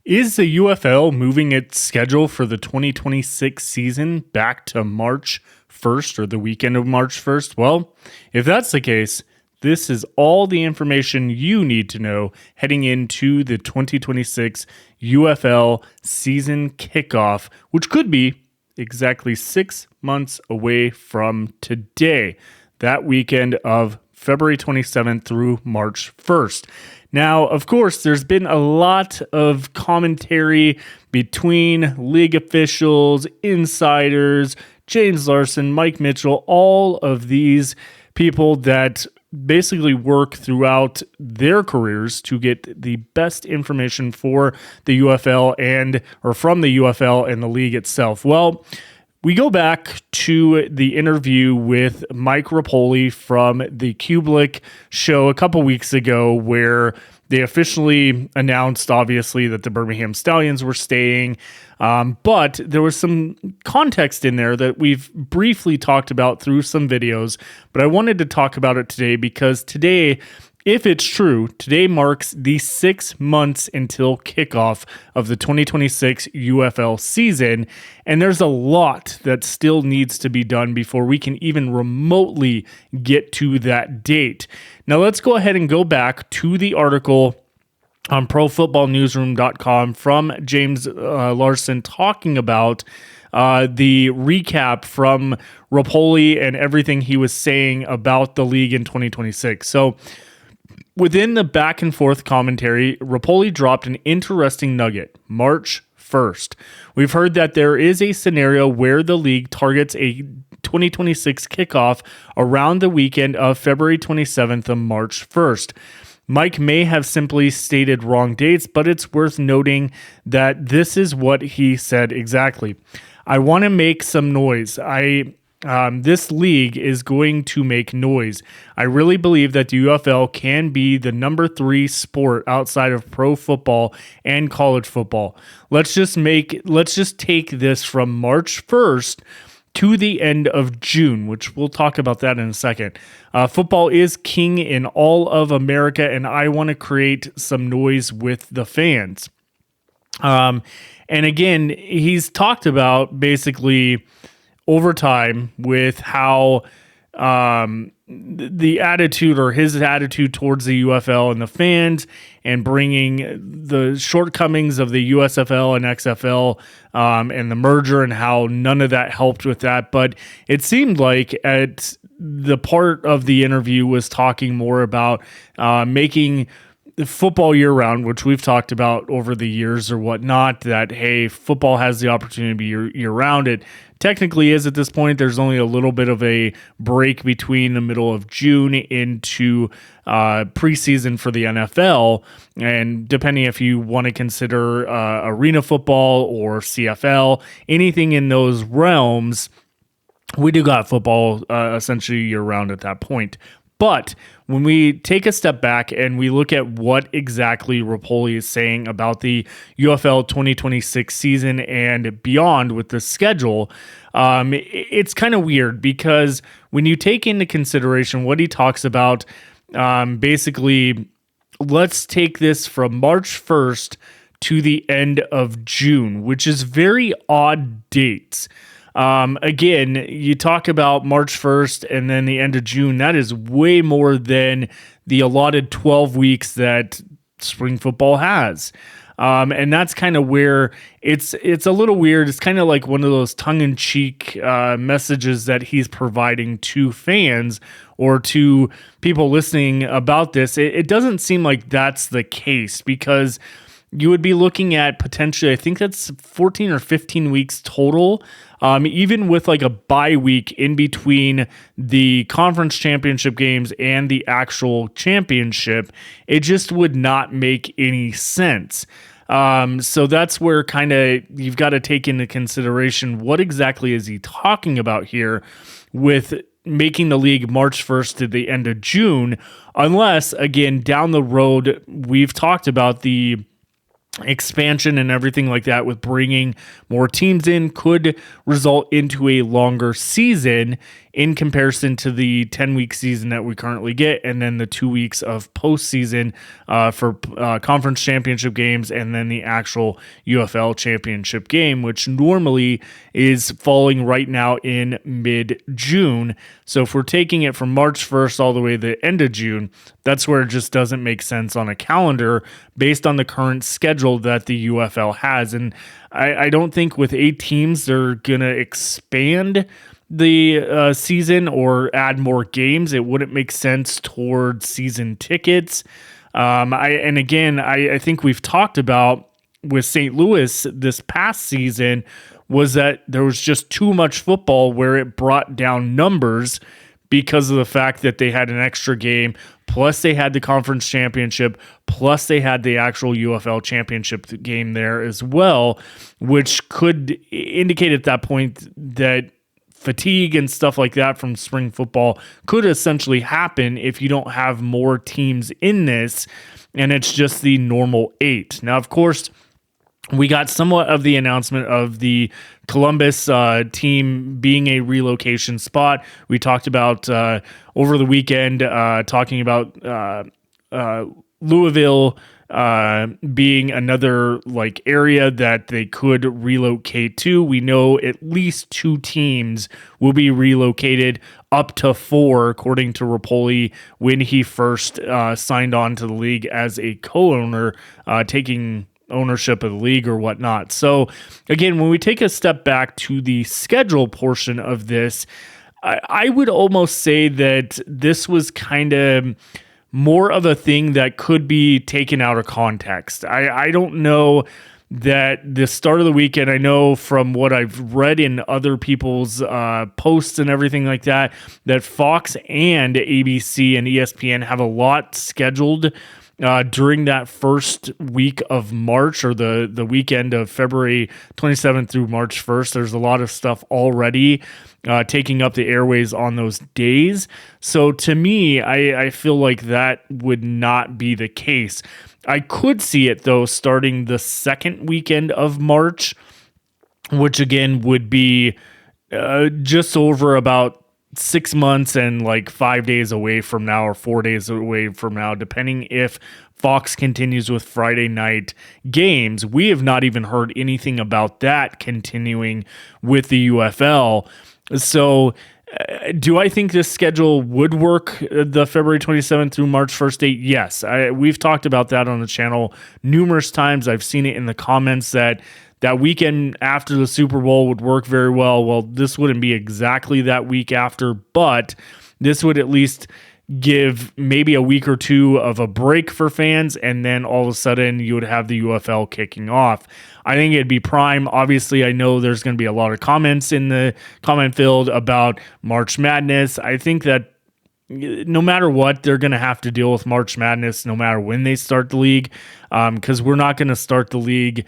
Is the UFL moving its schedule for the 2026 season back to March 1st or the weekend of March 1st? Well, if that's the case, this is all the information you need to know heading into the 2026 UFL season kickoff, which could be exactly 6 months away from today, that weekend of February 27th through March 1st. Now, of course, there's been a lot of commentary between league officials, insiders, James Larson, Mike Mitchell, all of these people that basically work throughout their careers to get the best information for the UFL or from the UFL and the league itself. Well, we go back to the interview with Mike Repole from the Kublik show a couple weeks ago, where they officially announced, obviously, that the Birmingham Stallions were staying. But there was some context in there that we've briefly talked about through some videos. But I wanted to talk about it today because today, if it's true, today marks the 6 months until kickoff of the 2026 UFL season, and there's a lot that still needs to be done before we can even remotely get to that date. Now let's go ahead and go back to the article on ProFootballNewsroom.com from James Larson talking about the recap from Repole and everything he was saying about the league in 2026. So, within the back and forth commentary, Repole dropped an interesting nugget. March 1st. We've heard that there is a scenario where the league targets a 2026 kickoff around the weekend of February 27th and March 1st. Mike may have simply stated wrong dates, but it's worth noting that this is what he said exactly. I want to make some noise. This league is going to make noise. I really believe that the UFL can be the number 3 sport outside of pro football and college football. Let's just take this from March 1st to the end of June, which we'll talk about that in a second. Football is king in all of America, and I want to create some noise with the fans. And again, he's talked about basically over time with how the attitude or his attitude towards the UFL and the fans, and bringing the shortcomings of the USFL and XFL and the merger, and how none of that helped with that. But it seemed like at the part of the interview was talking more about making football year-round, which we've talked about over the years or whatnot, that, hey, football has the opportunity to be year-round. It technically is at this point. There's only a little bit of a break between the middle of June into preseason for the NFL, and depending if you want to consider arena football or CFL, anything in those realms, we do got football essentially year-round at that point. But when we take a step back and we look at what exactly Repole is saying about the UFL 2026 season and beyond with the schedule, it's kind of weird, because when you take into consideration what he talks about, basically, let's take this from March 1st to the end of June, which is very odd dates. Again, you talk about March 1st and then the end of June. That is way more than the allotted 12 weeks that spring football has. And that's kind of where it's a little weird. It's kind of like one of those tongue-in-cheek messages that he's providing to fans or to people listening about this. It doesn't seem like that's the case, because you would be looking at potentially, I think that's 14 or 15 weeks total, even with like a bye week in between the conference championship games and the actual championship. It just would not make any sense. So that's where kind of you've got to take into consideration what exactly is he talking about here with making the league March 1st to the end of June, unless, again, down the road, we've talked about the expansion and everything like that with bringing more teams in could result into a longer season in comparison to the 10-week season that we currently get, and then the 2 weeks of postseason for conference championship games, and then the actual UFL championship game, which normally is falling right now in mid-June. So if we're taking it from March 1st all the way to the end of June, that's where it just doesn't make sense on a calendar based on the current schedule that the UFL has. And I don't think with 8 teams they're going to expand the season or add more games. It wouldn't make sense towards season tickets. I think we've talked about with St. Louis this past season was that there was just too much football where it brought down numbers because of the fact that they had an extra game, plus they had the conference championship, plus they had the actual UFL championship game there as well, which could indicate at that point that fatigue and stuff like that from spring football could essentially happen if you don't have more teams in this, and it's just the normal 8. Now, of course, we got somewhat of the announcement of the Columbus team being a relocation spot. We talked about over the weekend, talking about Louisville being another like area that they could relocate to. We know at least 2 teams will be relocated, up to 4, according to Repole, when he first signed on to the league as a co-owner, taking ownership of the league or whatnot. So again, when we take a step back to the schedule portion of this, I would almost say that this was kind of more of a thing that could be taken out of context. I don't know that the start of the weekend, I know from what I've read in other people's posts and everything like that, that Fox and ABC and ESPN have a lot scheduled during that first week of March, or the weekend of February 27th through March 1st. There's a lot of stuff already taking up the airways on those days. So to me, I feel like that would not be the case. I could see it, though, starting the second weekend of March, which again would be just over about 6 months and like 5 days away from now, or 4 days away from now, depending if Fox continues with Friday night games. We have not even heard anything about that continuing with the UFL. So do I think this schedule would work, the February 27th through March 1st date? Yes. We've talked about that on the channel numerous times. I've seen it in the comments that weekend after the Super Bowl would work very well. Well, this wouldn't be exactly that week after, but this would at least give maybe a week or 2 of a break for fans, and then all of a sudden you would have the UFL kicking off. I think it'd be prime. Obviously, I know there's going to be a lot of comments in the comment field about March Madness. I think that no matter what, they're going to have to deal with March Madness no matter when they start the league, because we're not going to start the league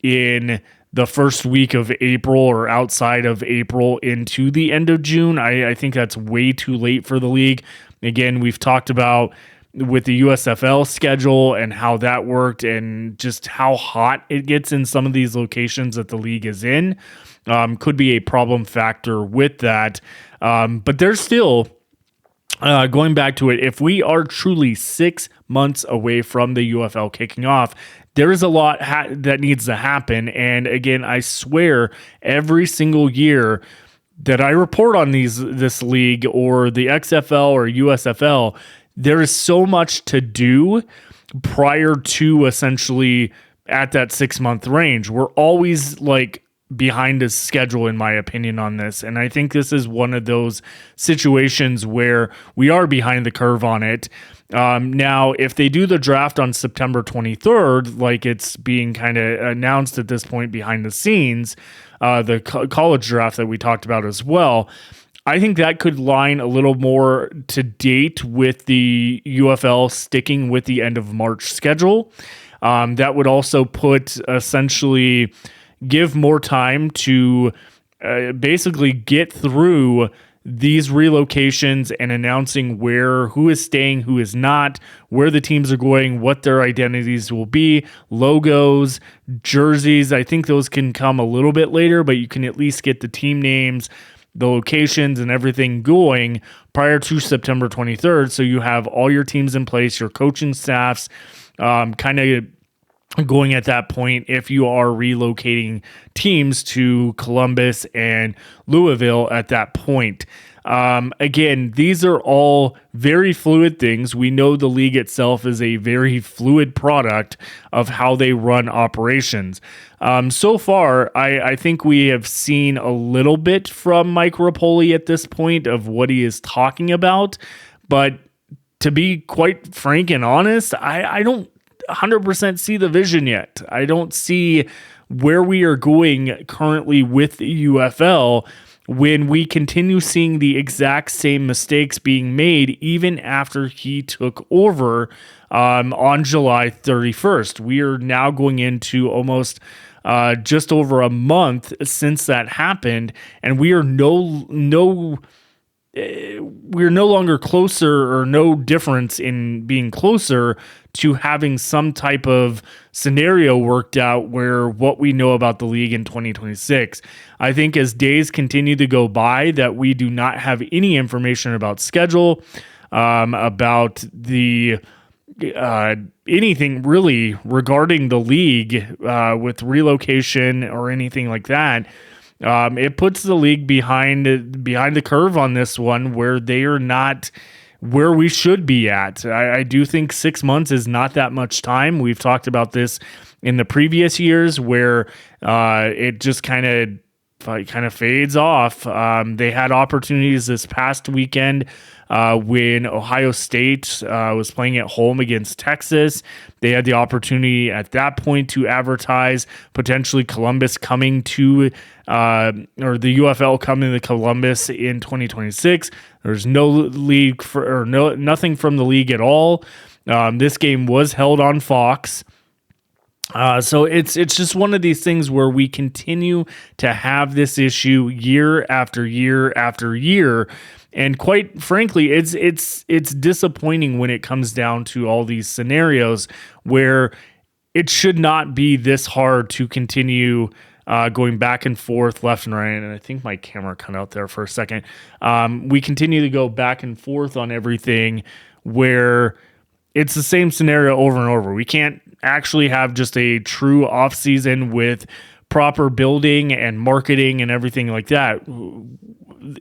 in the first week of April or outside of April into the end of June. I think that's way too late for the league. Again, we've talked about with the USFL schedule and how that worked, and just how hot it gets in some of these locations that the league is in. Could be a problem factor with that. But there's still, going back to it, if we are truly 6 months away from the UFL kicking off, there is a lot that needs to happen. And again, I swear every single year that I report on this league or the XFL or USFL, there is so much to do prior to essentially at that 6 month range. We're always like behind a schedule, in my opinion, on this. And I think this is one of those situations where we are behind the curve on it. Now, if they do the draft on September 23rd, like it's being kind of announced at this point behind the scenes, the college draft that we talked about as well, I think that could line a little more to date with the UFL sticking with the end of March schedule. That would also essentially give more time to basically get through these relocations and announcing who is staying, who is not, where the teams are going, what their identities will be, logos, jerseys. I think those can come a little bit later, but you can at least get the team names, the locations and everything going prior to September 23rd. So you have all your teams in place, your coaching staffs, kind of going at that point if you are relocating teams to Columbus and Louisville at that point. Again, these are all very fluid things. We know the league itself is a very fluid product of how they run operations. So far, I think we have seen a little bit from Mike Repole at this point of what he is talking about. But to be quite frank and honest, I don't 100% see the vision yet. I don't see where we are going currently with the UFL when we continue seeing the exact same mistakes being made even after he took over on July 31st. We are now going into almost just over a month since that happened, and we are we're no longer closer, or no difference in being closer to having some type of scenario worked out where what we know about the league in 2026. I think as days continue to go by that we do not have any information about schedule, about the anything really regarding the league with relocation or anything like that. It puts the league behind the curve on this one, where they are not where we should be at. I do think 6 months is not that much time. We've talked about this in the previous years where it just kind of fades off. They had opportunities this past weekend when Ohio State was playing at home against Texas. They had the opportunity at that point to advertise potentially Columbus coming to, or the UFL coming to Columbus in 2026. There's no league nothing from the league at all. This game was held on Fox. So it's just one of these things where we continue to have this issue year after year after year. And quite frankly, it's disappointing when it comes down to all these scenarios where it should not be this hard to continue going back and forth, left and right. And I think my camera cut out there for a second. We continue to go back and forth on everything where it's the same scenario over and over. We can't actually have just a true off season with proper building and marketing and everything like that.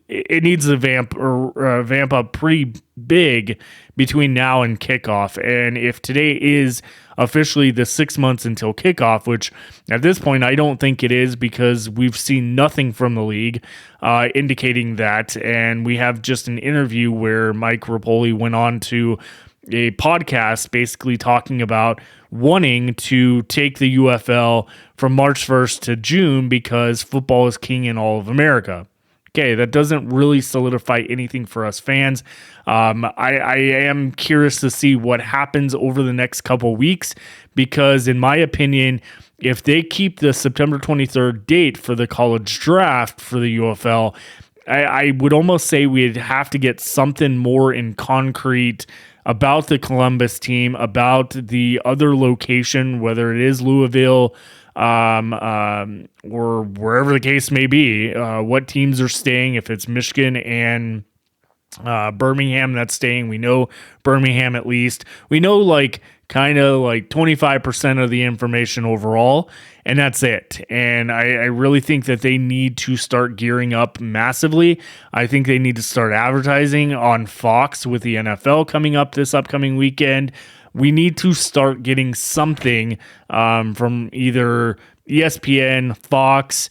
It needs to vamp up pretty big between now and kickoff. And if today is officially the 6 months until kickoff, which at this point I don't think it is, because we've seen nothing from the league indicating that. And we have just an interview where Mike Repole went on to a podcast basically talking about wanting to take the UFL from March 1st to June because football is king in all of America. Okay, that doesn't really solidify anything for us fans. I am curious to see what happens over the next couple weeks, because in my opinion, if they keep the September 23rd date for the college draft for the UFL, I would almost say we'd have to get something more in concrete about the Columbus team, about the other location, whether it is Louisville or wherever the case may be, what teams are staying. If it's Michigan and Birmingham that's staying, we know Birmingham at least. We know kind of 25% of the information overall, and that's it. And I really think that they need to start gearing up massively. I think they need to start advertising on Fox with the NFL coming up this upcoming weekend. We need to start getting something from either ESPN, Fox,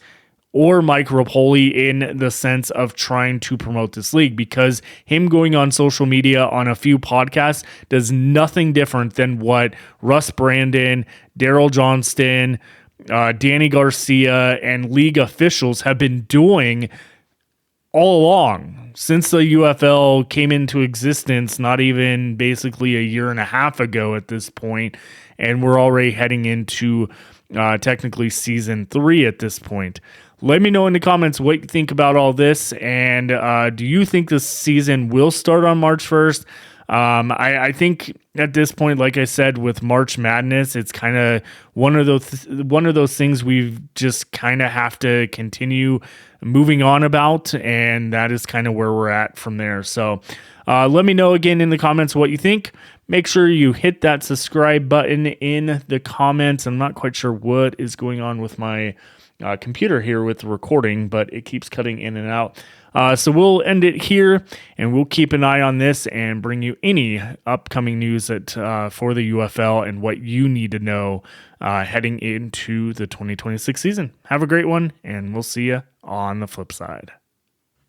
or Mike Repole in the sense of trying to promote this league, because him going on social media on a few podcasts does nothing different than what Russ Brandon, Daryl Johnston, Danny Garcia, and league officials have been doing all along since the UFL came into existence, not even basically a year and a half ago at this point, and we're already heading into technically season 3 at this point. Let me know in the comments what you think about all this, and do you think this season will start on March 1st? I think at this point, like I said, with March Madness, it's kind of one of those things we've just kind of have to continue moving on about, and that is kind of where we're at from there. So let me know again in the comments what you think. Make sure you hit that subscribe button in the comments. I'm not quite sure what is going on with my computer here with the recording, but it keeps cutting in and out. So we'll end it here, and we'll keep an eye on this and bring you any upcoming news that for the UFL and what you need to know heading into the 2026 season. Have a great one, and we'll see you on the flip side.